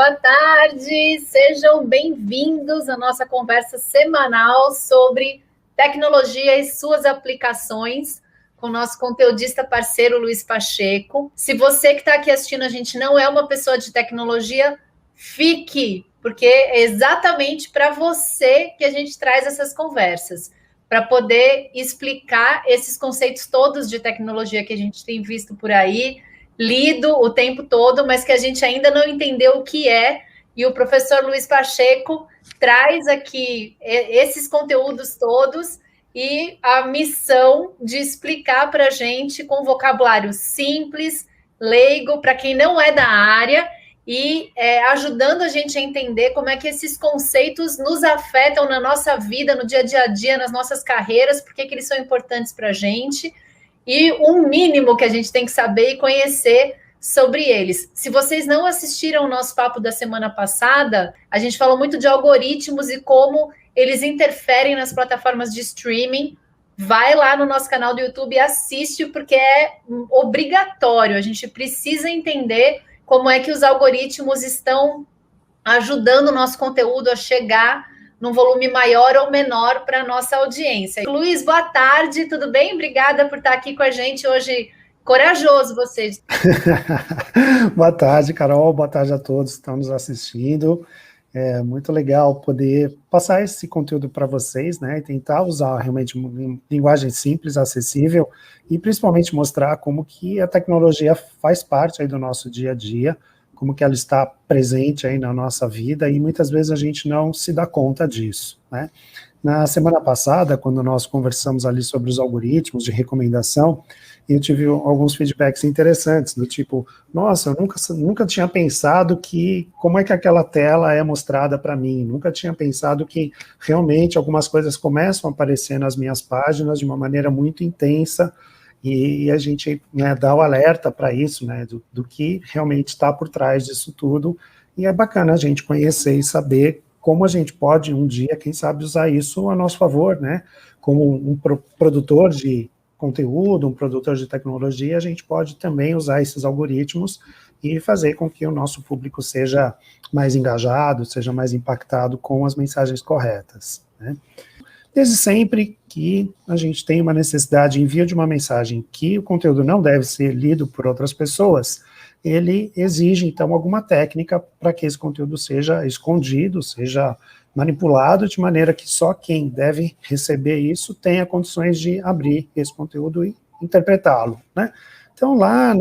boa tarde, sejam bem-vindos à nossa conversa semanal sobre tecnologia e suas aplicações com o nosso conteudista parceiro Luiz Pacheco. Se você que está aqui assistindo a gente não é uma pessoa de tecnologia, fique, porque é exatamente para você que a gente traz essas conversas, para poder explicar esses conceitos todos de tecnologia que a gente tem visto por aí, lido o tempo todo, mas que a gente ainda não entendeu o que é, e o professor Luiz Pacheco traz aqui esses conteúdos todos e a missão de explicar para a gente com vocabulário simples, leigo, para quem não é da área, e ajudando a gente a entender como é que esses conceitos nos afetam na nossa vida, no dia a dia, nas nossas carreiras, por que eles são importantes para a gente, e um mínimo que a gente tem que saber e conhecer sobre eles. Se vocês não assistiram o nosso papo da semana passada, a gente falou muito de algoritmos e como eles interferem nas plataformas de streaming. Vai lá no nosso canal do YouTube e assiste, porque é obrigatório. A gente precisa entender como é que os algoritmos estão ajudando o nosso conteúdo a chegar num volume maior ou menor para a nossa audiência. Luiz, boa tarde, tudo bem? Obrigada por estar aqui com a gente hoje. Corajoso vocês. Boa tarde, Carol, boa tarde a todos que estão nos assistindo. É muito legal poder passar esse conteúdo para vocês, né, e tentar usar realmente uma linguagem simples, acessível, e principalmente mostrar como que a tecnologia faz parte aí do nosso dia a dia, como que ela está presente aí na nossa vida, e muitas vezes a gente não se dá conta disso, né. Na semana passada, quando nós conversamos ali sobre os algoritmos de recomendação, eu tive alguns feedbacks interessantes, do tipo, nossa, eu nunca tinha pensado que, como é que aquela tela é mostrada para mim, nunca tinha pensado que realmente algumas coisas começam a aparecer nas minhas páginas de uma maneira muito intensa, e a gente, né, dá o alerta para isso, né, do que realmente está por trás disso tudo, e é bacana a gente conhecer e saber como a gente pode um dia, quem sabe, usar isso a nosso favor, né, como um produtor de conteúdo, um produtor de tecnologia, a gente pode também usar esses algoritmos e fazer com que o nosso público seja mais engajado, seja mais impactado com as mensagens corretas, né. Desde sempre que a gente tem uma necessidade de envio de uma mensagem que o conteúdo não deve ser lido por outras pessoas, ele exige, então, alguma técnica para que esse conteúdo seja escondido, seja manipulado de maneira que só quem deve receber isso tenha condições de abrir esse conteúdo e interpretá-lo, né? Então, lá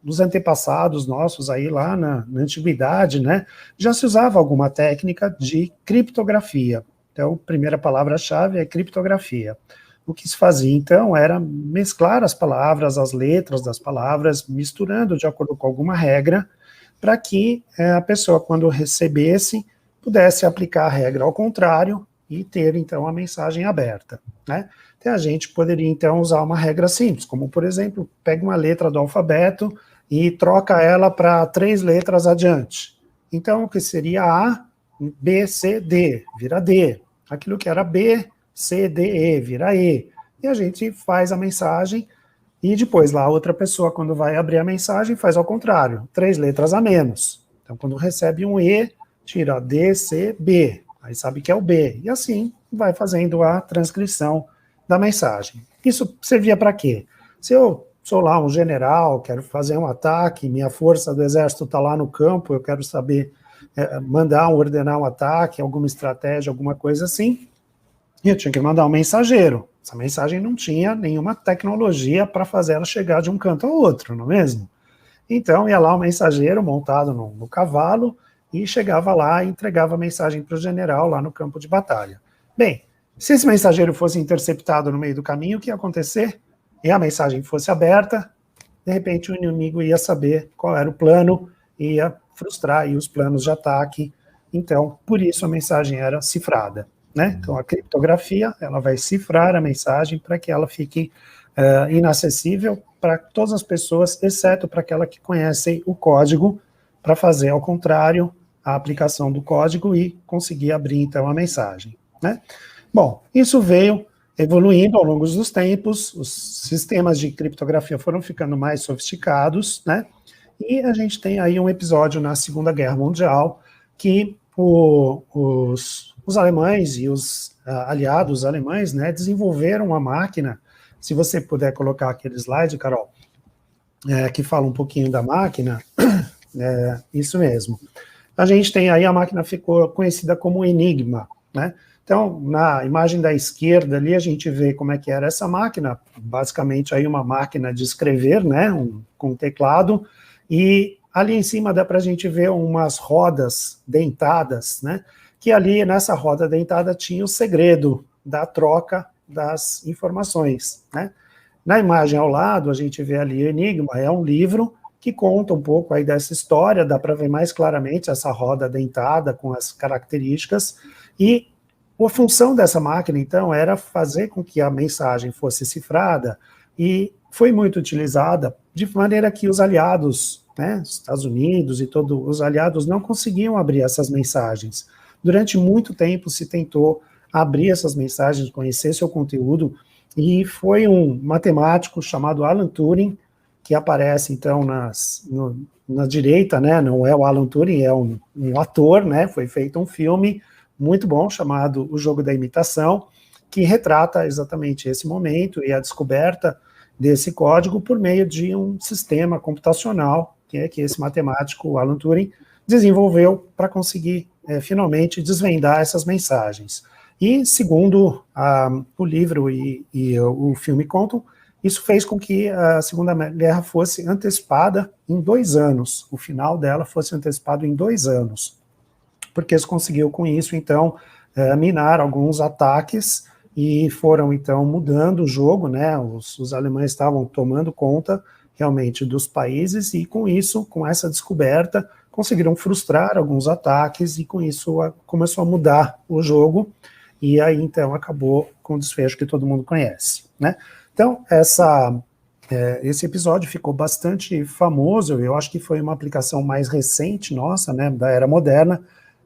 nos antepassados nossos, aí lá na antiguidade, né, já se usava alguma técnica de criptografia. Então, a primeira palavra-chave é criptografia. O que se fazia, então, era mesclar as palavras, as letras das palavras, misturando de acordo com alguma regra, para que a pessoa, quando recebesse, pudesse aplicar a regra ao contrário e ter, então, a mensagem aberta, né? Então, a gente poderia, então, usar uma regra simples, como, por exemplo, pega uma letra do alfabeto e troca ela para 3 letras adiante. Então, o que seria A, B, C, D, vira D. Aquilo que era B, C, D, E, vira E. E a gente faz a mensagem e depois lá a outra pessoa, quando vai abrir a mensagem, faz ao contrário, 3 letras a menos. Então, quando recebe um E, tira D, C, B. Aí sabe que é o B. E assim vai fazendo a transcrição da mensagem. Isso servia para quê? Se eu sou lá um general, quero fazer um ataque, minha força do exército está lá no campo, eu quero saber ordenar um ataque, alguma estratégia, alguma coisa assim, e eu tinha que mandar um mensageiro. Essa mensagem não tinha nenhuma tecnologia para fazer ela chegar de um canto ao outro, não é mesmo? Então, ia lá o mensageiro montado no cavalo e chegava lá e entregava a mensagem para o general lá no campo de batalha. Bem, se esse mensageiro fosse interceptado no meio do caminho, o que ia acontecer? E a mensagem fosse aberta, de repente o inimigo ia saber qual era o plano, ia frustrar aí os planos de ataque. Então, por isso a mensagem era cifrada, né? Então, a criptografia, ela vai cifrar a mensagem para que ela fique inacessível para todas as pessoas, exceto para aquelas que conhecem o código, para fazer, ao contrário, a aplicação do código e conseguir abrir, então, a mensagem, né? Bom, isso veio evoluindo ao longo dos tempos, os sistemas de criptografia foram ficando mais sofisticados, né? E a gente tem aí um episódio na Segunda Guerra Mundial que os alemães e os aliados alemães, né, desenvolveram uma máquina. Se você puder colocar aquele slide, Carol, que fala um pouquinho da máquina, isso mesmo. A gente tem aí, a máquina ficou conhecida como Enigma, né? Então, na imagem da esquerda ali, a gente vê como é que era essa máquina, basicamente aí uma máquina de escrever, né, com teclado, e ali em cima dá para a gente ver umas rodas dentadas, né, que ali nessa roda dentada tinha o segredo da troca das informações, né. Na imagem ao lado, a gente vê ali o Enigma, é um livro que conta um pouco aí dessa história, dá para ver mais claramente essa roda dentada com as características, e a função dessa máquina, então, era fazer com que a mensagem fosse cifrada, e foi muito utilizada de maneira que os aliados, né, Estados Unidos e todos os aliados não conseguiam abrir essas mensagens. Durante muito tempo se tentou abrir essas mensagens, conhecer seu conteúdo, e foi um matemático chamado Alan Turing, que aparece, então, na direita, né, não é o Alan Turing, é um ator, né, foi feito um filme muito bom, chamado O Jogo da Imitação, que retrata exatamente esse momento e a descoberta desse código por meio de um sistema computacional, que esse matemático, Alan Turing, desenvolveu para conseguir, finalmente, desvendar essas mensagens. E, segundo o livro e o filme contam, isso fez com que a Segunda Guerra fosse antecipada em 2 anos, o final dela fosse antecipado em 2 anos, porque eles conseguiram com isso, então, minar alguns ataques e foram, então, mudando o jogo, né, os alemães estavam tomando conta, realmente, dos países, e com isso, com essa descoberta, conseguiram frustrar alguns ataques, e com isso começou a mudar o jogo, e aí, então, acabou com o desfecho que todo mundo conhece, né. Então, esse episódio ficou bastante famoso, eu acho que foi uma aplicação mais recente nossa, né, da era moderna,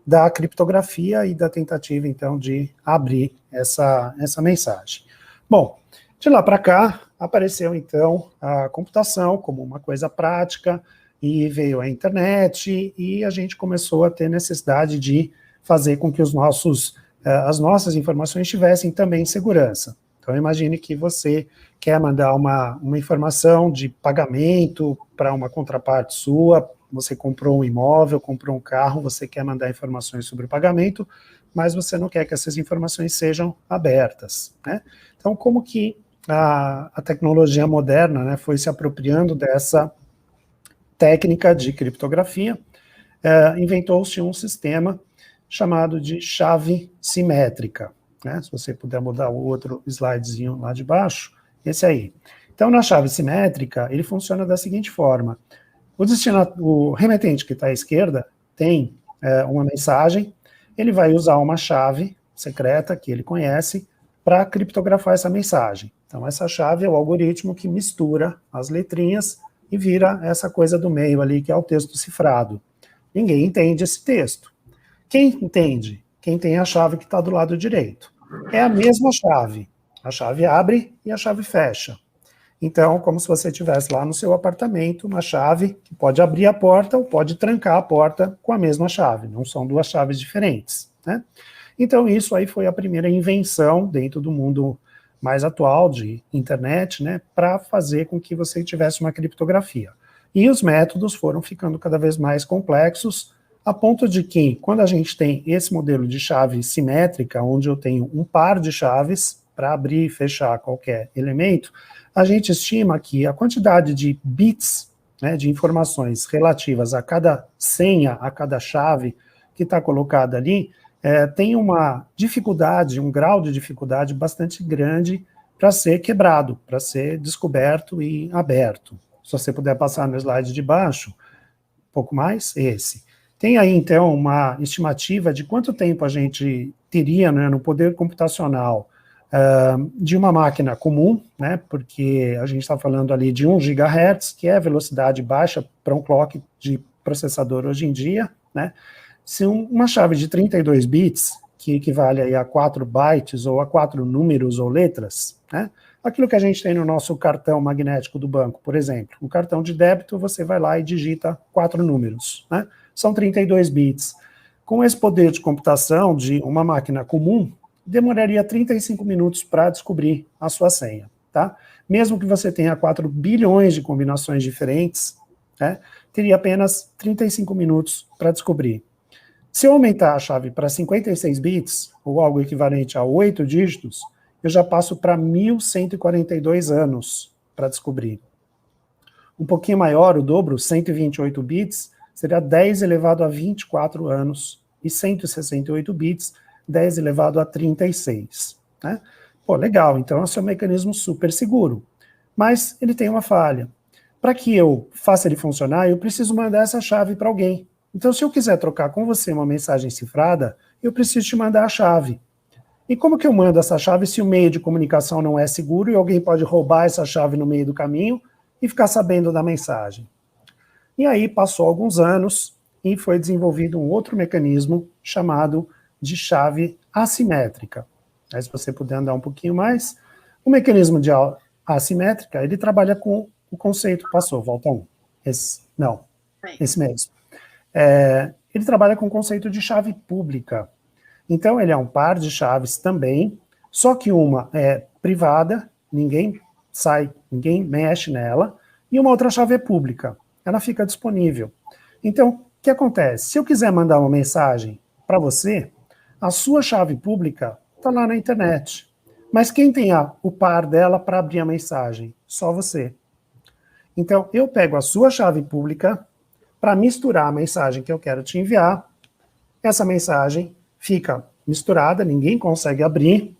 da criptografia e da tentativa, então, de abrir essa mensagem. Bom, de lá para cá, apareceu, então, a computação como uma coisa prática, e veio a internet, e a gente começou a ter necessidade de fazer com que as nossas informações tivessem também segurança. Então, imagine que você quer mandar uma informação de pagamento para uma contraparte sua, você comprou um imóvel, comprou um carro, você quer mandar informações sobre o pagamento, mas você não quer que essas informações sejam abertas, né? Então, como que a tecnologia moderna, né, foi se apropriando dessa técnica de criptografia, inventou-se um sistema chamado de chave simétrica, né? Se você puder mudar o outro slidezinho lá de baixo, esse aí. Então, na chave simétrica, ele funciona da seguinte forma: o remetente que está à esquerda tem uma mensagem, ele vai usar uma chave secreta que ele conhece para criptografar essa mensagem. Então, essa chave é o algoritmo que mistura as letrinhas e vira essa coisa do meio ali, que é o texto cifrado. Ninguém entende esse texto. Quem entende? Quem tem a chave que está do lado direito. É a mesma chave. A chave abre e a chave fecha. Então, como se você tivesse lá no seu apartamento uma chave que pode abrir a porta ou pode trancar a porta com a mesma chave. Não são 2 chaves diferentes, né? Então, isso aí foi a primeira invenção dentro do mundo mais atual de internet, né, para fazer com que você tivesse uma criptografia. E os métodos foram ficando cada vez mais complexos, a ponto de que, quando a gente tem esse modelo de chave simétrica, onde eu tenho um par de chaves para abrir e fechar qualquer elemento, a gente estima que a quantidade de bits, né, de informações relativas a cada senha, a cada chave que está colocada ali, tem uma dificuldade, um grau de dificuldade bastante grande para ser quebrado, para ser descoberto e aberto. Se você puder passar no slide de baixo, um pouco mais, esse. Tem aí, então, uma estimativa de quanto tempo a gente teria, né, no poder computacional de uma máquina comum, né, porque a gente está falando ali de 1 GHz, que é a velocidade baixa para um clock de processador hoje em dia, né. Se uma chave de 32 bits, que equivale aí a 4 bytes ou a 4 números ou letras, né? Aquilo que a gente tem no nosso cartão magnético do banco, por exemplo. O cartão de débito, você vai lá e digita 4 números, né? São 32 bits. Com esse poder de computação de uma máquina comum, demoraria 35 minutos para descobrir a sua senha, tá? Mesmo que você tenha 4 bilhões de combinações diferentes, né, teria apenas 35 minutos para descobrir. Se eu aumentar a chave para 56 bits, ou algo equivalente a 8 dígitos, eu já passo para 1.142 anos para descobrir. Um pouquinho maior, o dobro, 128 bits, seria 10 elevado a 24 anos, e 168 bits, 10 elevado a 36. Né? Pô, legal, então esse é um mecanismo super seguro. Mas ele tem uma falha. Para que eu faça ele funcionar, eu preciso mandar essa chave para alguém. Então, se eu quiser trocar com você uma mensagem cifrada, eu preciso te mandar a chave. E como que eu mando essa chave se o meio de comunicação não é seguro e alguém pode roubar essa chave no meio do caminho e ficar sabendo da mensagem? E aí passou alguns anos e foi desenvolvido um outro mecanismo chamado de chave assimétrica. Aí, se você puder andar um pouquinho mais, o mecanismo de assimétrica, ele trabalha com o conceito, passou, volta um. Esse mesmo. Ele trabalha com o conceito de chave pública. Então, ele é um par de chaves também, só que uma é privada, ninguém mexe nela, e uma outra chave é pública. Ela fica disponível. Então, o que acontece? Se eu quiser mandar uma mensagem para você, a sua chave pública está lá na internet. Mas quem tem o par dela para abrir a mensagem? Só você. Então, eu pego a sua chave pública para misturar a mensagem que eu quero te enviar. Essa mensagem fica misturada, ninguém consegue abrir.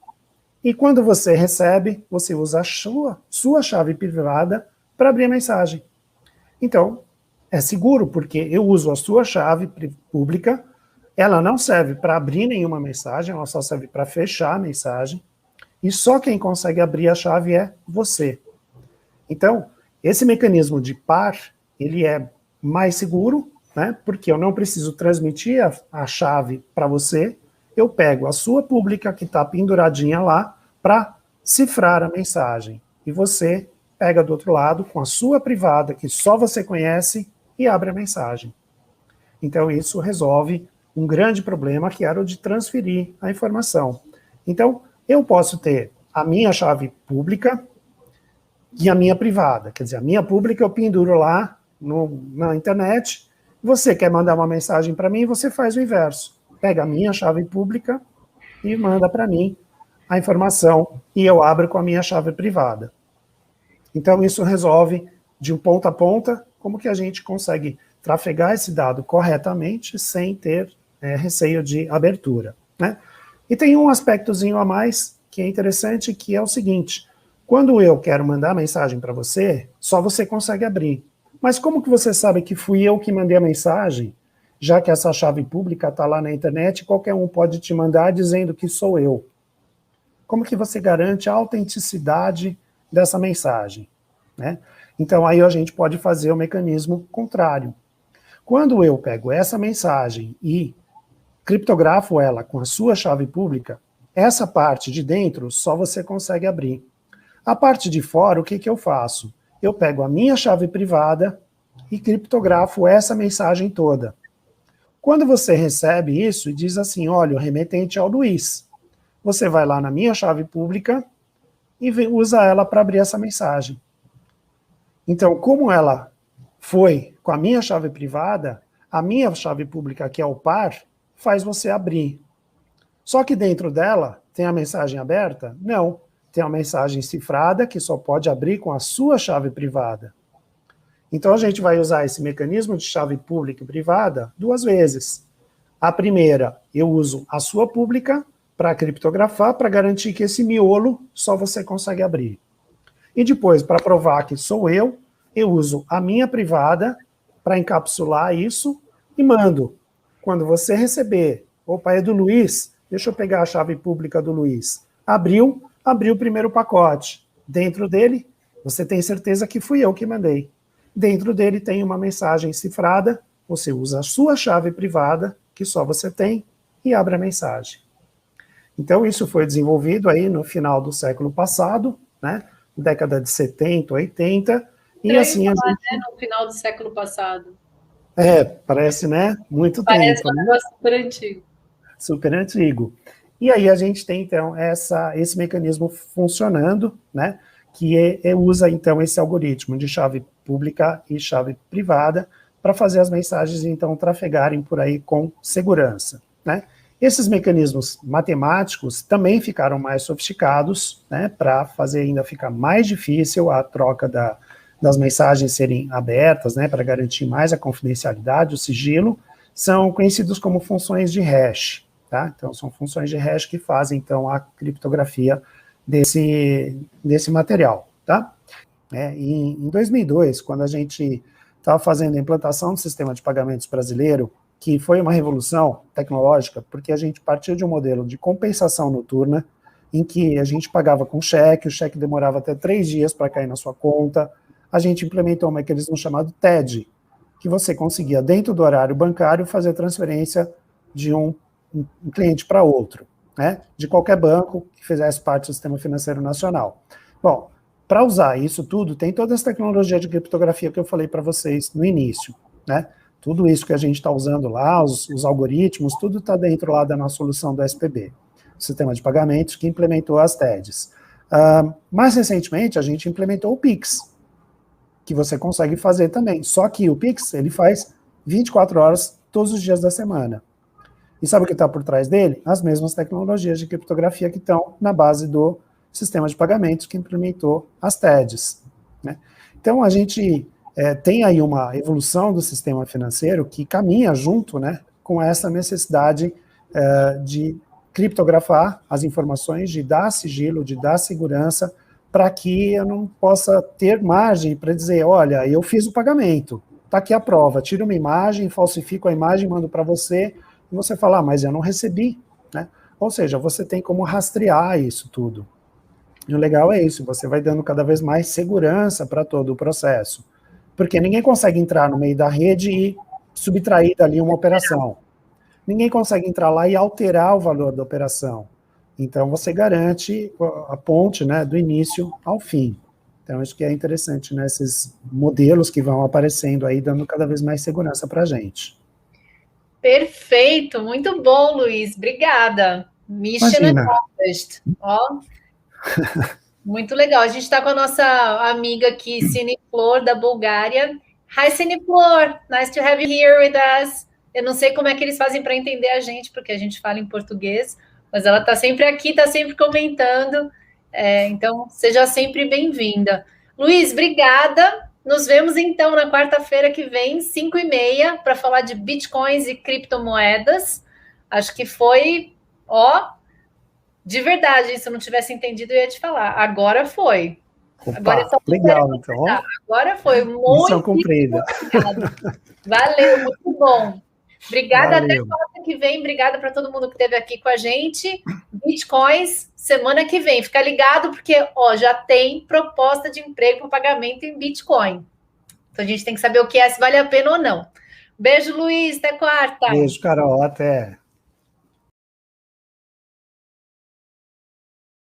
E quando você recebe, você usa a sua chave privada para abrir a mensagem. Então, é seguro, porque eu uso a sua chave pública, ela não serve para abrir nenhuma mensagem, ela só serve para fechar a mensagem, e só quem consegue abrir a chave é você. Então, esse mecanismo de par, ele é mais seguro, né, porque eu não preciso transmitir a chave para você, eu pego a sua pública, que está penduradinha lá, para cifrar a mensagem, e você pega do outro lado com a sua privada, que só você conhece, e abre a mensagem. Então, isso resolve um grande problema, que era o de transferir a informação. Então, eu posso ter a minha chave pública e a minha privada. Quer dizer, a minha pública eu penduro lá na internet. Você quer mandar uma mensagem para mim, você faz o inverso. Pega a minha chave pública e manda para mim a informação, e eu abro com a minha chave privada. Então, isso resolve de um ponta a ponta como que a gente consegue trafegar esse dado corretamente sem ter receio de abertura, né? E tem um aspectozinho a mais que é interessante, que é o seguinte: quando eu quero mandar mensagem para você, só você consegue abrir. Mas como que você sabe que fui eu que mandei a mensagem, já que essa chave pública está lá na internet e qualquer um pode te mandar dizendo que sou eu? Como que você garante a autenticidade dessa mensagem, né? Então, aí a gente pode fazer o mecanismo contrário. Quando eu pego essa mensagem e criptografo ela com a sua chave pública, essa parte de dentro só você consegue abrir. A parte de fora, o que que eu faço? Eu pego a minha chave privada e criptografo essa mensagem toda. Quando você recebe isso e diz assim, olha, o remetente é o Luiz, você vai lá na minha chave pública e usa ela para abrir essa mensagem. Então, como ela foi com a minha chave privada, a minha chave pública, que é o par, faz você abrir. Só que dentro dela, tem a mensagem aberta? Não. Tem a mensagem cifrada, que só pode abrir com a sua chave privada. Então, a gente vai usar esse mecanismo de chave pública e privada 2 vezes. A primeira, eu uso a sua pública para criptografar, para garantir que esse miolo só você consegue abrir. E depois, para provar que sou eu uso a minha privada para encapsular isso e mando. Quando você receber, opa, é do Luiz, deixa eu pegar a chave pública do Luiz. Abriu o primeiro pacote. Dentro dele, você tem certeza que fui eu que mandei. Dentro dele tem uma mensagem cifrada, você usa a sua chave privada, que só você tem, e abre a mensagem. Então, isso foi desenvolvido aí no final do século passado, né? Década de 70, 80, e assim a gente... né, no final do século passado. Parece, né? Muito Parece tempo, um né? negócio super antigo. Super antigo. E aí a gente tem, então, esse mecanismo funcionando, né? Que usa, então, esse algoritmo de chave pública e chave privada para fazer as mensagens, então, trafegarem por aí com segurança, né? Esses mecanismos matemáticos também ficaram mais sofisticados, né, para fazer ainda ficar mais difícil a troca das mensagens serem abertas, né, para garantir mais a confidencialidade, o sigilo, são conhecidos como funções de hash, tá? Então, são funções de hash que fazem, então, a criptografia desse material, tá? Em 2002, quando a gente estava fazendo a implantação do sistema de pagamentos brasileiro, que foi uma revolução tecnológica, porque a gente partiu de um modelo de compensação noturna, em que a gente pagava com cheque, o cheque demorava até 3 dias para cair na sua conta. A gente implementou um mecanismo chamado TED, que você conseguia, dentro do horário bancário, fazer transferência de um cliente para outro, né? De qualquer banco que fizesse parte do sistema financeiro nacional. Bom, para usar isso tudo, tem toda essa tecnologia de criptografia que eu falei para vocês no início, né? Tudo isso que a gente está usando lá, os algoritmos, tudo está dentro lá da nossa solução do SPB, Sistema de Pagamentos, que implementou as TEDs. Mais recentemente, a gente implementou o Pix, que você consegue fazer também. Só que o Pix, ele faz 24 horas todos os dias da semana. E sabe o que está por trás dele? As mesmas tecnologias de criptografia que estão na base do sistema de pagamentos que implementou as TEDs, né? Então, a gente tem aí uma evolução do sistema financeiro que caminha junto, né, com essa necessidade de criptografar as informações, de dar sigilo, de dar segurança, para que eu não possa ter margem para dizer, olha, eu fiz o pagamento, está aqui a prova, tiro uma imagem, falsifico a imagem, mando para você, e você fala, mas eu não recebi, né? Ou seja, você tem como rastrear isso tudo. E o legal é isso, você vai dando cada vez mais segurança para todo o processo. Porque ninguém consegue entrar no meio da rede e subtrair dali uma operação. Ninguém consegue entrar lá e alterar o valor da operação. Então, você garante a ponte, né, do início ao fim. Então, isso que é interessante, né, esses modelos que vão aparecendo aí, dando cada vez mais segurança para a gente. Perfeito, muito bom, Luiz. Obrigada. Mission accomplished. Ó, muito legal. A gente está com a nossa amiga aqui, Cineflor, da Bulgária. Hi, Cineflor. Nice to have you here with us. Eu não sei como é que eles fazem para entender a gente, porque a gente fala em português, mas ela está sempre aqui, está sempre comentando. Então, seja sempre bem-vinda. Luiz, obrigada. Nos vemos, então, na quarta-feira que vem, 5h30, para falar de bitcoins e criptomoedas. Acho que foi, de verdade, se eu não tivesse entendido, eu ia te falar. Agora foi. Opa, agora é só legal, então. Agora foi. Muito cumprida. Valeu, muito bom. Obrigada, Valeu. até quarta que vem. Obrigada para todo mundo que esteve aqui com a gente. Bitcoins, semana que vem. Fica ligado, porque já tem proposta de emprego para pagamento em Bitcoin. Então a gente tem que saber o que é, se vale a pena ou não. Beijo, Luiz. Até quarta. Beijo, Carol. Até.